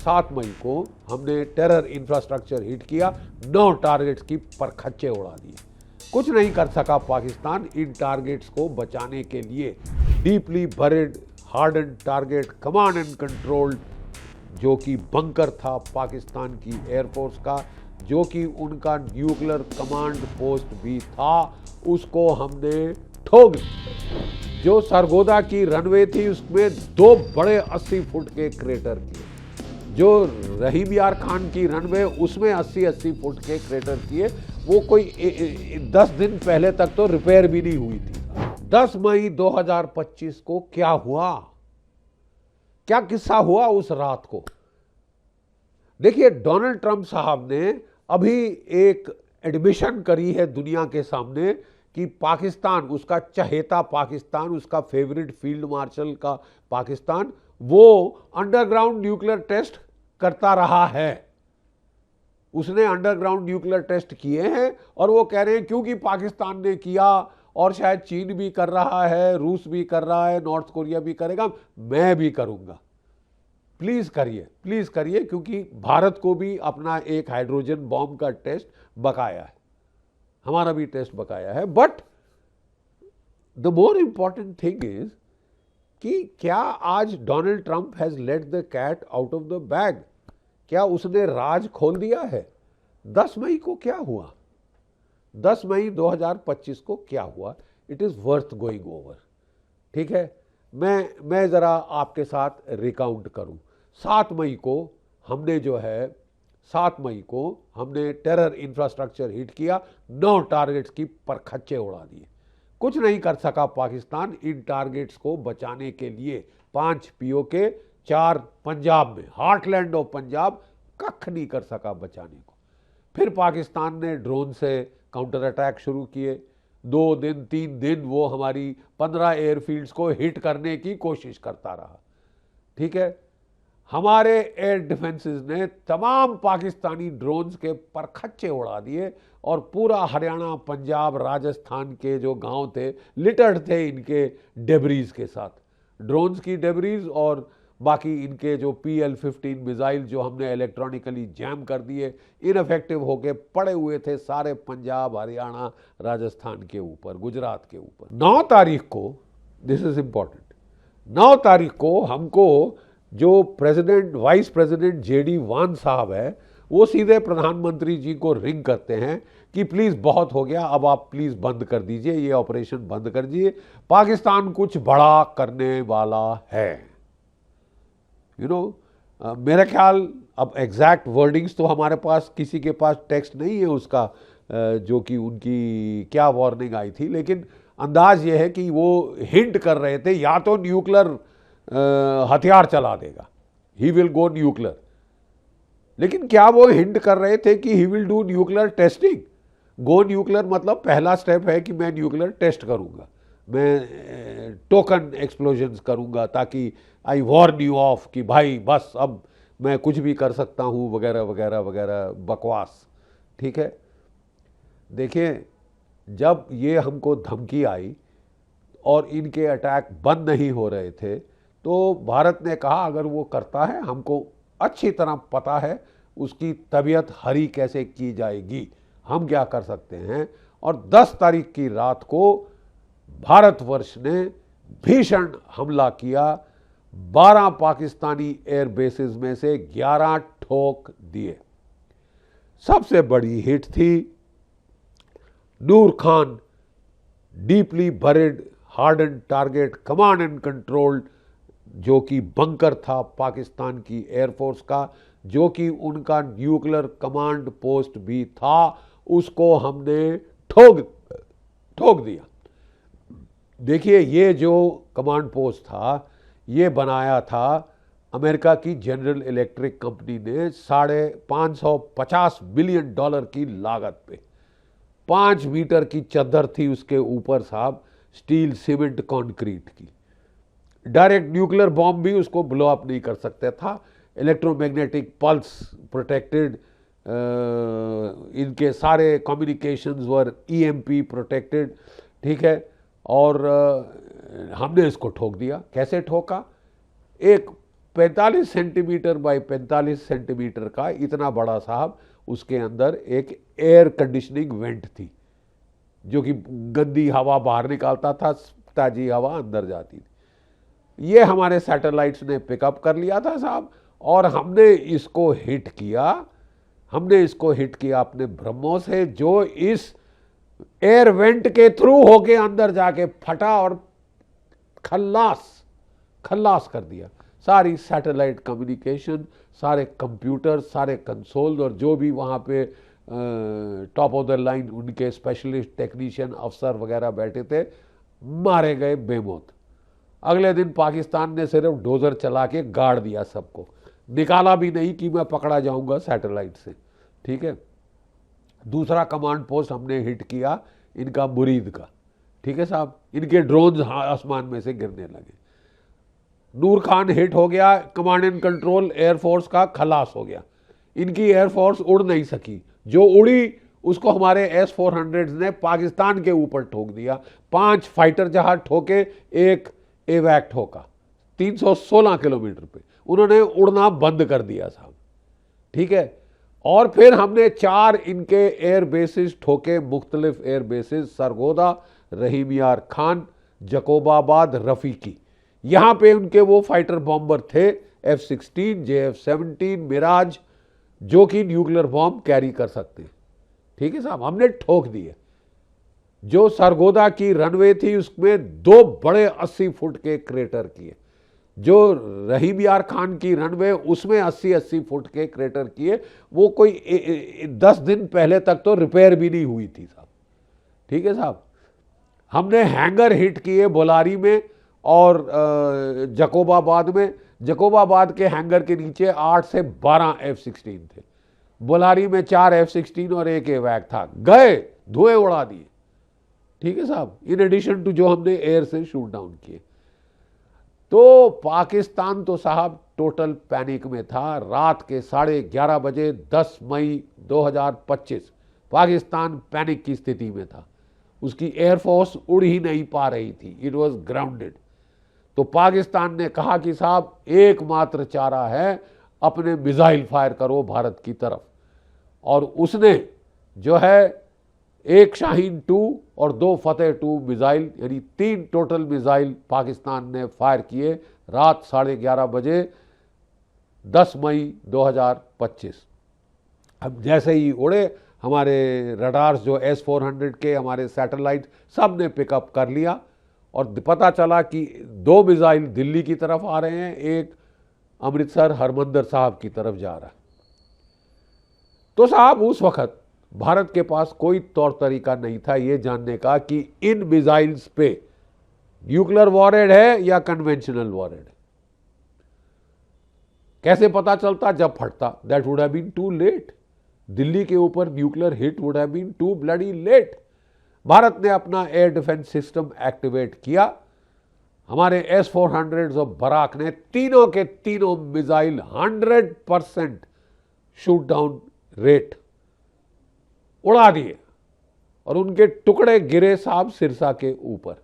7 मई को हमने terror infrastructure hit किया, 9 टारगेट्स की परखच्चे उड़ा दिए। कुछ नहीं कर सका पाकिस्तान इन टारगेट्स को बचाने के लिए। Deeply buried hardened target command and control, जो कि बंकर था पाकिस्तान की एयरफोर्स का, जो कि उनका न्यूक्लियर कमांड पोस्ट भी था, उसको हमने ठोक दिया। जो सरगोदा की रनवे थी उसमें 2 बड़े 80 फुट के क्रेटर किए। जो रहीम यार खान की रनवे उसमें 80-80 फुट के क्रेटर किए। वो कोई 10 दिन पहले तक तो रिपेयर भी नहीं हुई थी। 10 मई 2025 को क्या हुआ, क्या किस्सा हुआ उस रात को? देखिए, डोनाल्ड ट्रंप साहब ने अभी एक एडमिशन करी है दुनिया के सामने कि पाकिस्तान, उसका चहेता पाकिस्तान, उसका फेवरेट फील्ड मार्शल का पाकिस्तान, वो अंडरग्राउंड न्यूक्लियर टेस्ट करता रहा है। उसने अंडरग्राउंड न्यूक्लियर टेस्ट किए हैं और वो कह रहे हैं क्योंकि पाकिस्तान ने किया और शायद चीन भी कर रहा है, रूस भी कर रहा है, नॉर्थ कोरिया भी करेगा, मैं भी करूंगा। प्लीज करिए, क्योंकि भारत को भी अपना एक हाइड्रोजन बॉम्ब का टेस्ट बकाया है, हमारा भी टेस्ट बकाया है। But the more important thing is कि क्या आज Donald Trump has let the cat out of the bag? क्या उसने राज खोल दिया है? 10 मई को क्या हुआ? 10 मई 2025 को क्या हुआ? It is worth going over. ठीक है, मैं जरा आपके साथ रिकाउंट करूं। 7 मई को हमने जो है 7 मई को हमने टेरर इंफ्रास्ट्रक्चर हिट किया, 9 टारगेट्स की परखच्चे उड़ा दिए। कुछ नहीं कर सका पाकिस्तान इन टारगेट्स को बचाने के लिए। 5 पीओके, 4 पंजाब में, हार्टलैंड ऑफ पंजाब, कख नहीं कर सका बचाने को। फिर पाकिस्तान ने ड्रोन से काउंटर अटैक शुरू किए। 2 दिन 3 दिन वो हमारी 15 एयरफील्ड्स को हिट करने की कोशिश करता रहा। ठीक है, हमारे एयर डिफेंसेस ने तमाम पाकिस्तानी ड्रोन्स के परखच्चे उड़ा दिए और पूरा हरियाणा, पंजाब, राजस्थान के जो गांव थे लिटर्ड थे इनके डेब्रीज के साथ, ड्रोन्स की डेब्रीज और बाकी इनके जो PL-15 मिसाइल जो हमने इलेक्ट्रॉनिकली जैम कर दिए, इनफेक्टिव होके पड़े हुए थे सारे पंजाब, हरियाणा, राजस्थान के ऊपर, गुजरात के ऊपर। 9 तारीख को, दिस इज इंपॉर्टेंट, 9 तारीख को हमको जो प्रेसिडेंट, वाइस प्रेसिडेंट JD वान साहब है, वो सीधे प्रधानमंत्री जी को रिंग करते हैं कि प्लीज बहुत हो गया, अब आप प्लीज बंद कर दीजिए, ये ऑपरेशन बंद कर दीजिए, पाकिस्तान कुछ बड़ा करने वाला है। मेरा ख्याल, अब एग्जैक्ट वर्डिंग्स तो हमारे पास, किसी के पास टेक्स्ट नहीं है उसका, जो कि उनकी क्या वार्निंग आई थी, लेकिन अंदाज ये है कि वो हिंट कर रहे थे या तो न्यूक्लियर हथियार चला देगा, ही विल गो न्यूक्लियर। लेकिन क्या वो हिंट कर रहे थे कि he will do nuclear testing? Go nuclear मतलब पहला स्टेप है कि मैं न्यूक्लियर टेस्ट करूंगा, मैं टोकन एक्सप्लोजन्स करूंगा ताकि आई वार्न यू ऑफ कि भाई बस अब मैं कुछ भी कर सकता हूं, वगैरह वगैरह वगैरह बकवास। ठीक है, देखिए, जब ये हमको धमकी आई और इनके अटैक बंद नहीं हो रहे थे, तो भारत ने कहा अगर वो करता है, हमको अच्छी तरह पता है उसकी तबीयत हरी कैसे की जाएगी, हम क्या कर सकते हैं। और 10 तारीख की रात को भारतवर्ष ने भीषण हमला किया। 12 पाकिस्तानी एयर बेसिस में से 11 ठोक दिए। सबसे बड़ी हिट थी Noor Khan deeply buried hardened target command and control, जो कि बंकर था पाकिस्तान की एयरफोर्स का, जो कि उनका न्यूक्लियर कमांड पोस्ट भी था, उसको हमने ठोक दिया। देखिए, ये जो कमांड पोस्ट था, ये बनाया था अमेरिका की जनरल इलेक्ट्रिक कंपनी ने $550 बिलियन की लागत पे। 5 मीटर की चद्दर थी उसके ऊपर साहब, स्टील, सीमेंट, कंक्रीट की। डायरेक्ट न्यूक्लियर बॉम्ब भी उसको ब्लो अप नहीं कर सकता था। इलेक्ट्रोमैग्नेटिक पल्स प्रोटेक्टेड, इनके सारे कम्युनिकेशंस वर EMP प्रोटेक्टेड। ठीक है, और हमने इसको ठोक दिया। कैसे ठोका? एक 45 सेंटीमीटर बाय 45 सेंटीमीटर का इतना बड़ा साहब, उसके अंदर एक एयर कंडीशनिंग वेंट थी जो कि गंदी हवा बाहर निकालता था, ताजी हवा अंदर जाती थी। ये हमारे सैटेलाइट्स ने पिकअप कर लिया था साहब, और हमने इसको हिट किया अपने ब्रह्मोस से, जो इस एयर वेंट के थ्रू होके अंदर जाके फटा और खल्लास कर दिया सारी सैटेलाइट कम्युनिकेशन, सारे कंप्यूटर, सारे कंसोल, और जो भी वहाँ पे टॉप ऑफ द लाइन उनके स्पेशलिस्ट टेक्नीशियन अफसर वगैरह बैठे थे, मारे गए बेमौत। अगले दिन पाकिस्तान ने सिर्फ डोजर चला के गाड़ दिया सबको, निकाला भी नहीं कि मैं पकड़ा जाऊंगा सैटेलाइट से, ठीक है। दूसरा कमांड पोस्ट हमने हिट किया इनका मुरीद का, ठीक है साहब। इनके ड्रोन आसमान में से गिरने लगे। नूर खान हिट हो गया, कमांड एंड कंट्रोल एयरफोर्स का खलास हो गया। इनकी एयरफोर्स उड़ नहीं सकी, जो उड़ी उसको हमारे S-400 ने पाकिस्तान के ऊपर ठोक दिया। 5 फाइटर जहाज ठोके, एक एवैक ठोका 316 किलोमीटर पे, उन्होंने उड़ना बंद कर दिया साहब, ठीक है। और फिर हमने 4 इनके एयर बेसिस ठोके, मुख्तलिफ एयर बेसिस, सरगोदा, रहीम यार खान, जकोबाबाद, रफीकी। यहां पे उनके वो फाइटर बॉम्बर थे F-16, JF-17, मिराज, जो कि न्यूक्लियर बॉम्ब कैरी कर सकते हैं, ठीक है साहब। हमने ठोक दिए। जो सरगोदा की रनवे थी उसमें 2 बड़े 80 फुट के क्रेटर किए, जो रहीम यार खान की रनवे उसमें 80-80 फुट के क्रेटर किए। वो कोई 10 दिन पहले तक तो रिपेयर भी नहीं हुई थी साहब, ठीक है साहब। हमने हैंगर हिट किए बोलारी में और जकोबाबाद में। जकोबाबाद के हैंगर के नीचे 8 से 12 F-16 थे, बोलारी में 4 F-16 और एक एवैक था, गए, धुएं उड़ा दिए, ठीक है साहब। इन एडिशन टू जो हमने एयर से शूट डाउन किए। तो पाकिस्तान तो साहब टोटल पैनिक में था। रात के 11:30 बजे 10 मई 2025 पाकिस्तान पैनिक की स्थिति में था। उसकी एयरफोर्स उड़ ही नहीं पा रही थी, इट वॉज ग्राउंडेड। तो पाकिस्तान ने कहा कि साहब एकमात्र चारा है, अपने मिसाइल फायर करो भारत की तरफ। और उसने जो है एक शाहीन 2 और 2 फतेह 2 मिसाइल, यानी 3 टोटल मिसाइल पाकिस्तान ने फायर किए रात 11:30 बजे 10 मई 2025। अब जैसे ही उड़े, हमारे रडार्स जो S-400 के, हमारे सैटेलाइट सब ने पिकअप कर लिया, और पता चला कि 2 मिसाइल दिल्ली की तरफ आ रहे हैं, एक अमृतसर हरमंदर साहब की तरफ जा रहा है। तो साहब उस वक्त भारत के पास कोई तौर तरीका नहीं था ये जानने का कि इन मिसाइल्स पे न्यूक्लियर वॉरहेड है या कन्वेंशनल वॉरहेड है। कैसे पता चलता? जब फटता। That would have been too late. Delhi के ऊपर nuclear hit would have been too bloody late. Bharat ने अपना एयर डिफेंस सिस्टम एक्टिवेट किया। हमारे S-400 और बराक ने तीनों के तीनों मिसाइल 100% शूट डाउन रेट उड़ा दिए, और उनके टुकड़े गिरे साहब सिरसा के ऊपर।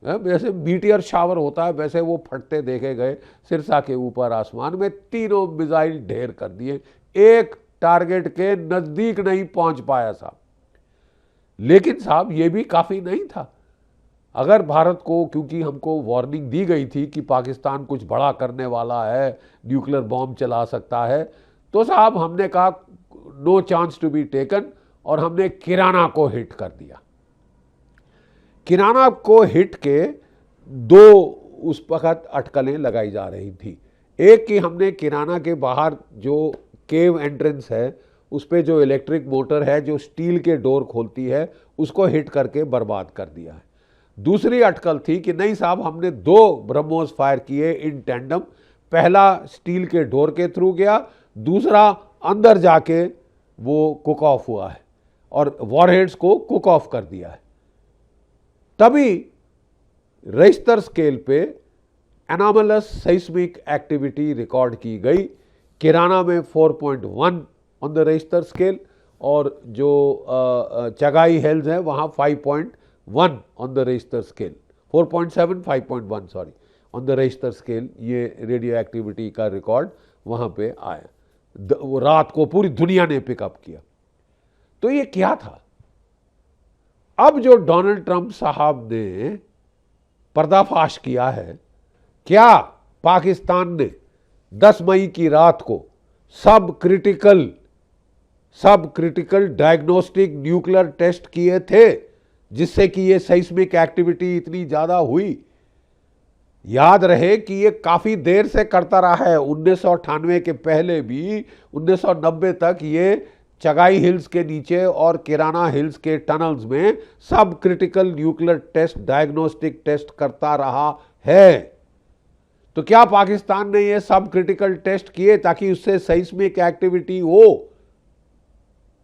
वैसे मीटियर शावर होता है वैसे वो फटते देखे गए सिरसा के ऊपर आसमान में। तीनों मिसाइल ढेर कर दिए, एक टारगेट के नजदीक नहीं पहुंच पाया साहब। लेकिन साहब ये भी काफी नहीं था। अगर भारत को, क्योंकि हमको वार्निंग दी गई थी कि पाकिस्तान कुछ बड़ा करने वाला है, न्यूक्लियर बॉम्ब चला सकता है, तो साहब हमने कहा no chance to be taken, और हमने किराना को हिट कर दिया। किराना को हिट के 2 उस वक्त अटकलें लगाई जा रही थी। एक कि हमने किराना के बाहर जो केव एंट्रेंस है उस पर जो इलेक्ट्रिक मोटर है जो स्टील के डोर खोलती है उसको हिट करके बर्बाद कर दिया है। दूसरी अटकल थी कि नहीं साहब, हमने 2 ब्रह्मोस फायर किए इन टैंडम। पहला स्टील के डोर के थ्रू गया, दूसरा अंदर जाके वो कुक ऑफ हुआ है और वॉरहेड्स को कुक ऑफ कर दिया है। तभी रिश्तर स्केल पे एनोमलस सेस्मिक एक्टिविटी रिकॉर्ड की गई। किराना में 4.1 ऑन द रिश्तर स्केल, और जो चगाई हिल्स है वहाँ 5.1 on the Richter scale, 4.7 5.1 sorry, on the Richter scale ये रेडियो एक्टिविटी का रिकॉर्ड वहाँ पे आया। वो रात को पूरी दुनिया ने पिकअप किया। तो ये क्या था? अब जो डोनाल्ड ट्रंप साहब ने पर्दाफाश किया है, क्या पाकिस्तान ने 10 मई की रात को सब क्रिटिकल डायग्नोस्टिक न्यूक्लियर टेस्ट किए थे जिससे कि ये सेismic एक्टिविटी इतनी ज्यादा हुई? याद रहे कि ये काफी देर से करता रहा है। 1998 के पहले भी 1990 तक ये चगाई हिल्स के नीचे और किराना हिल्स के टनल्स में subcritical nuclear test, diagnostic test करता रहा है। तो क्या पाकिस्तान ने ये सब क्रिटिकल टेस्ट किए ताकि उससे सेismic एक्टिविटी हो?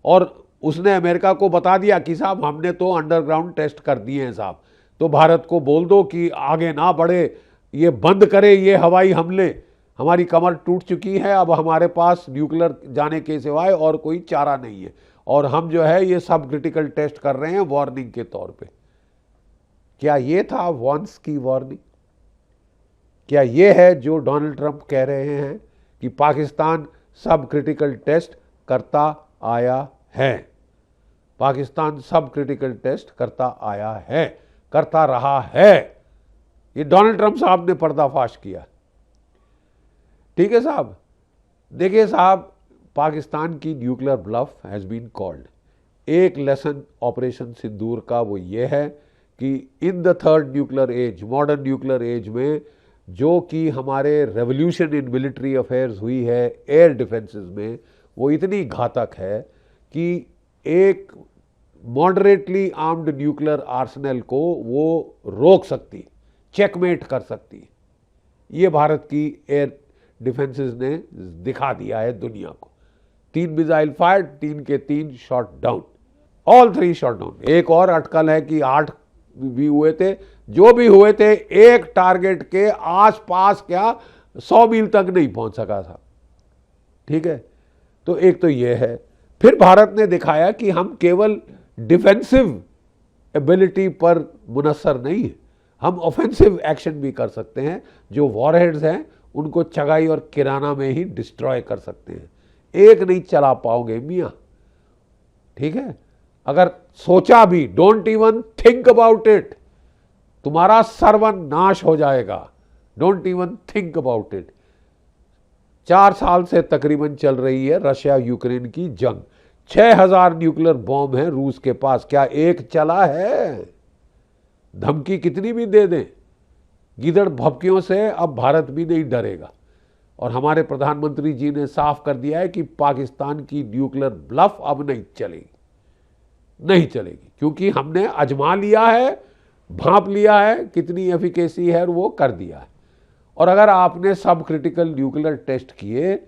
और उसने अमेरिका को बता दिया कि साहब हमने तो अंडरग्राउंड टेस्ट कर दिए हैं साहब, तो भारत को बोल दो कि आगे ना बढ़े, ये बंद करे ये हवाई हमले, हमारी कमर टूट चुकी है, अब हमारे पास न्यूक्लियर जाने के सिवाय और कोई चारा नहीं है, और हम जो है ये सब क्रिटिकल टेस्ट कर रहे हैं वार्निंग के तौर पे। क्या ये था वॉन्स की वार्निंग? क्या ये है जो डोनाल्ड ट्रंप कह रहे हैं कि पाकिस्तान सब क्रिटिकल टेस्ट करता आया है? पाकिस्तान सब क्रिटिकल टेस्ट करता आया है, करता रहा है। ये डोनाल्ड ट्रंप साहब ने पर्दाफाश किया। ठीक है साहब, देखिए साहब, पाकिस्तान की nuclear bluff has been called. एक लेसन ऑपरेशन सिंदूर का वो ये है कि in the third nuclear age, modern nuclear age में, जो कि हमारे रेवोल्यूशन इन मिलिट्री अफेयर्स हुई है एयर डिफेंसेस में, वो इतनी घातक है कि एक मॉडरेटली आर्म्ड न्यूक्लियर आर्सेनल को वो रोक सकती, चेकमेट कर सकती। ये भारत की एयर डिफेंसेस ने दिखा दिया है दुनिया को। 3 मिसाइल फायर, 3 के 3 shot down, all 3 shot down. एक और अटकल है कि 8 भी हुए थे, जो भी हुए थे एक टारगेट के आसपास, क्या 100 मील तक नहीं पहुंच सका था। ठीक है, तो एक तो ये है। फिर भारत ने दिखाया कि हम केवल डिफेंसिव एबिलिटी पर मुनस्सर नहीं है, हम ऑफेंसिव एक्शन भी कर सकते हैं। जो वॉरहेड्स हैं उनको चगाई और किराना में ही डिस्ट्रॉय कर सकते हैं। एक नहीं चला पाओगे मियाँ। ठीक है, अगर सोचा भी, don't even think about it, तुम्हारा सर्वनाश हो जाएगा। Don't even think about it. 4 साल से तकरीबन चल रही है रशिया यूक्रेन की जंग। 6000 न्यूक्लियर बॉम्ब हैं रूस के पास, क्या एक चला है? धमकी कितनी भी दे दें, गीदड़ भभकियों से अब भारत भी नहीं डरेगा। और हमारे प्रधानमंत्री जी ने साफ कर दिया है कि पाकिस्तान की न्यूक्लियर ब्लफ अब नहीं चलेगी, नहीं चलेगी, क्योंकि हमने आजमा लिया है, भांप लिया है कितनी एफिकेसी है और वो कर दिया है। और अगर आपने सब क्रिटिकल न्यूक्लियर टेस्ट किए,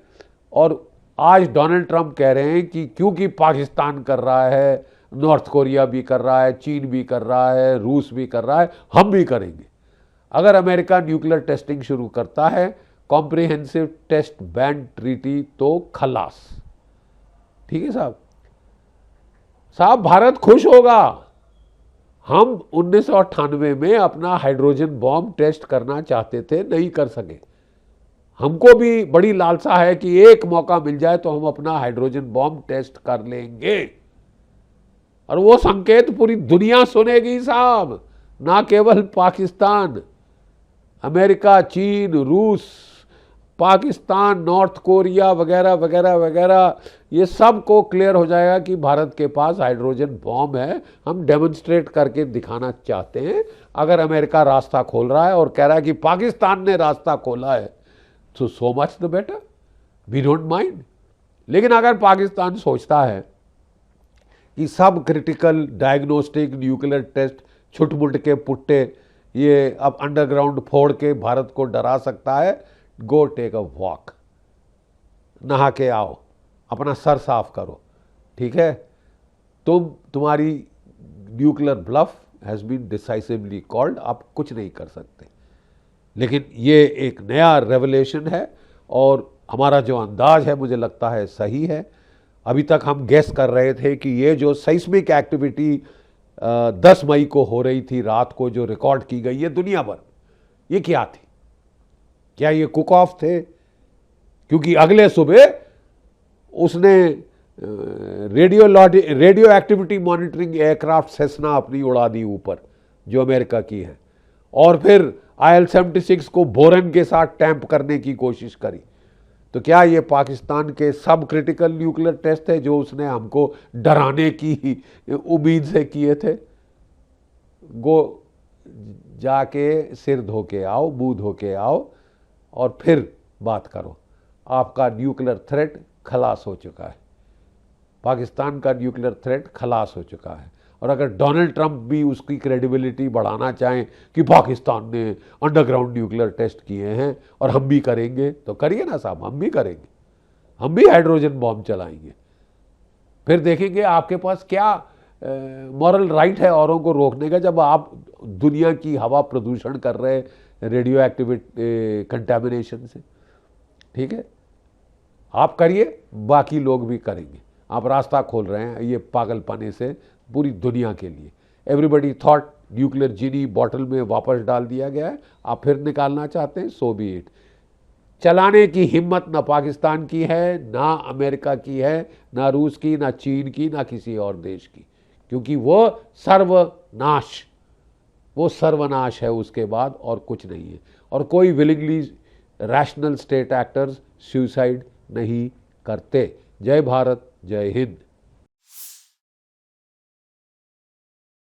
और आज डोनाल्ड ट्रंप कह रहे हैं कि क्योंकि पाकिस्तान कर रहा है, नॉर्थ कोरिया भी कर रहा है, चीन भी कर रहा है, रूस भी कर रहा है, हम भी करेंगे। अगर अमेरिका न्यूक्लियर टेस्टिंग शुरू करता है, कॉम्प्रिहेंसिव टेस्ट बैन ट्रीटी, तो खलास। ठीक है साहब, साहब भारत खुश होगा। हम 1998 में अपना हाइड्रोजन बॉम्ब टेस्ट करना चाहते थे, नहीं कर सके। हमको भी बड़ी लालसा है कि एक मौका मिल जाए तो हम अपना हाइड्रोजन बॉम्ब टेस्ट कर लेंगे, और वो संकेत पूरी दुनिया सुनेगी साहब, ना केवल पाकिस्तान। अमेरिका, चीन, रूस, पाकिस्तान, नॉर्थ कोरिया वगैरह वगैरह वगैरह, ये सब को क्लियर हो जाएगा कि भारत के पास हाइड्रोजन बॉम्ब है। हम डेमोन्स्ट्रेट करके दिखाना चाहते हैं। अगर अमेरिका रास्ता खोल रहा है और कह रहा है कि पाकिस्तान ने रास्ता खोला है, तो so much the better, we don't mind. लेकिन अगर पाकिस्तान सोचता है कि subcritical diagnostic nuclear test छुटमुट के पुट्टे ये अब अंडरग्राउंड फोड़ के भारत को डरा सकता है, गो टेक अ वॉक, नहा के आओ, अपना सर साफ करो। ठीक है, तुम्हारी nuclear bluff has been decisively called, आप कुछ नहीं कर सकते। लेकिन ये एक नया रेवलेशन है, और हमारा जो अंदाज है मुझे लगता है सही है। अभी तक हम गेस कर रहे थे कि ये जो सेismic एक्टिविटी 10 मई को हो रही थी रात को, जो रिकॉर्ड की गई है दुनिया भर, ये क्या थी? क्या ये कुक ऑफ थे? क्योंकि अगले सुबह उसने radio activity monitoring aircraft Cessna अपनी उड़ा दी ऊपर, जो अमेरिका की है, और फिर IL-76 को बोरन के साथ टैंप करने की कोशिश करी। तो क्या ये पाकिस्तान के सब क्रिटिकल न्यूक्लियर टेस्ट है जो उसने हमको डराने की उम्मीद से किए थे? गो जाके सिर धो के आओ, मुंह धो के आओ और फिर बात करो। आपका न्यूक्लियर थ्रेट खलास हो चुका है, पाकिस्तान का न्यूक्लियर थ्रेट खलास हो चुका है। और अगर डोनाल्ड ट्रंप भी उसकी क्रेडिबिलिटी बढ़ाना चाहें कि पाकिस्तान ने अंडरग्राउंड न्यूक्लियर टेस्ट किए हैं और हम भी करेंगे, तो करिए ना साहब, हम भी करेंगे, हम भी हाइड्रोजन बॉम्ब चलाएंगे। फिर देखेंगे आपके पास क्या मॉरल राइट है औरों को रोकने का, जब आप दुनिया की हवा प्रदूषण कर रहे हैं रेडियो एक्टिविटी कंटेमिनेशन से। ठीक है, आप करिए, बाकी लोग भी करेंगे। आप रास्ता खोल रहे हैं ये पागलपने से पूरी दुनिया के लिए। एवरीबडी थॉट न्यूक्लियर जीनी बॉटल में वापस डाल दिया गया है, आप फिर निकालना चाहते हैं, सो बी इट। चलाने की हिम्मत ना पाकिस्तान की है, ना अमेरिका की है, ना रूस की, ना चीन की, ना किसी और देश की, क्योंकि वो सर्वनाश है उसके बाद और कुछ नहीं है। और कोई willingly rational state actors suicide नहीं करते। जय भारत, जय हिंद।